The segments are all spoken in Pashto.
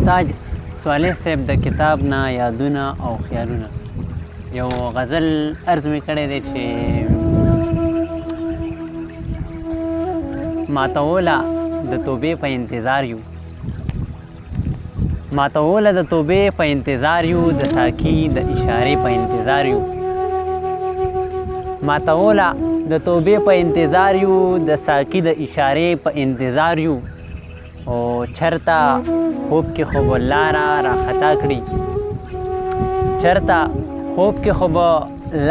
نورتاج صالح صاحب د کتاب نه یادونه او خیالونه یو غزل عرض مې کړی دی چې ماتوله د توبې په انتظار یو ماتوله د توبې په انتظار یو د ساقي د اشارې په انتظار یو ماتوله د توبې په انتظار یو د ساقي د اشارې په انتظار یو او چرته خوب کې خو به لاره راخطا کړي چرته خوب کې خو به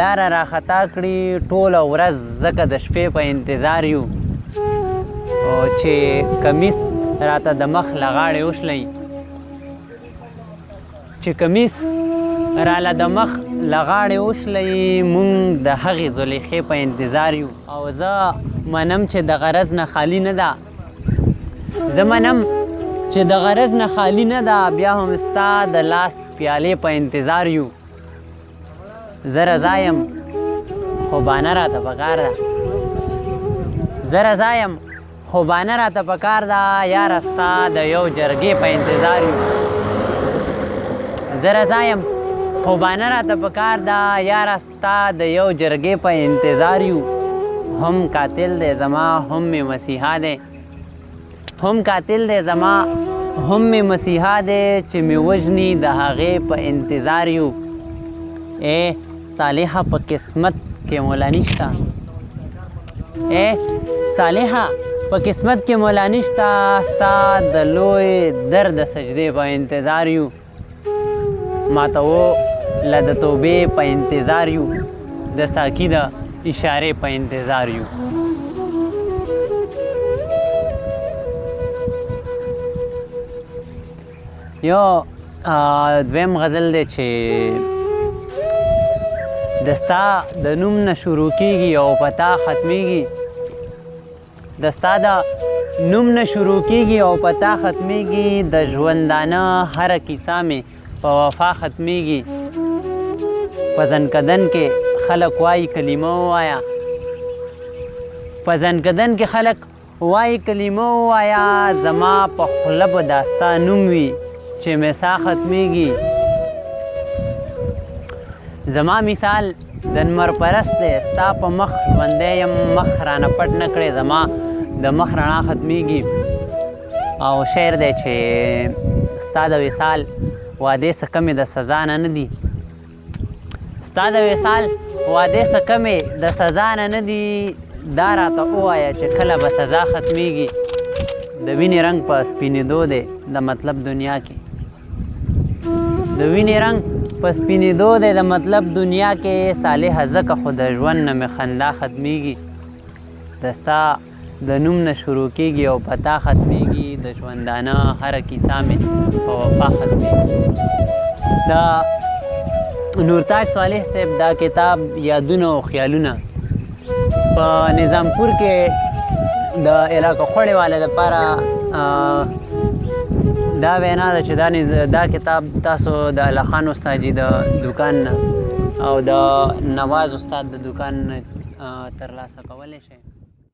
لاره راخطا کړي ټوله ورځ ځکه د شپې په انتظار یو او چې کمیس راته د مخ له غاړې وشلی چې کمیس راله د مخ له غاړې وشلی مونږ د هغې زلیخې په انتظار یو او زه منم چې د غرض نه خالي نه ده زه منم چې د غرض نه خالي نه ده بیا هم ستا د لاس پیالې په انتظار یو زه رضا یم خو بانه راته پکار ده زه رضا یم خو بانه راته پکار ده یاره ستا د یو جرګې په انتظار یو زه رضا یم خو بانه راته پکار ده یاره ستا د یو جرګې په انتظار یو هم قاتل دی زما هم مې مسیحا دی هم قاتل دی زما هم مې مسیحا دی چې مې وژني د هغې په انتظار یو ای صالحه په قسمت کې مولا نشته ای صالحه په قسمت کې مولا نشته ستا د لوی درد سجدې په انتظار یو ماته له د توبې په انتظار یو د ساقي د اشارې په انتظار یو یو دویم غزل دی چې د ستا د نوم نه شروع کیږي او په تا ختمیږي د ستا د نوم نه شروع کیږي او په تا ختمیږي د ژوندانه هره کیسه مې په وفا ختمیږي په زنکدن کې خلق وایي کلمه ووایه په زنکدن کې خلق وایي کلمه ووایه زما په خوله به دا ستا نوم وي چې مې سا ختمیږي زما مثال د نمر پرست دی ستا په مخ ژوندی یم مخ رانه پټ نه کړې زما د مخ رڼا ختمیږي او شعر دی چې ستا د وصال وعدې څه کمې د سزا نه نه دي ستا د وصال وعدې څه کمې د سزا نه نه دي دا راته ووایه چې کله به سزا ختمیږي د وینې رنګ په سپینېدو دی د مطلب دنیا کې د وینې رنګ په سپینېدو دی د مطلب دنیا کې صالحه ځکه خو د ژوند نه مې خندا ختمیږي د ستا د نوم نه شروع کیږي او په تا ختمیږي د ژوندانه هره کیسه مې په وفا ختمیږي د نورتاج صالح صاحب دا کتاب یادونه او خیالونه په نظامپور کې د علاقه خوړې والا دپاره دا وینا ده چې دا کتاب تاسو د الله خان استاجي د دوکان نه او د نواز استاد د دوکان نه ترلاسه کولی شئ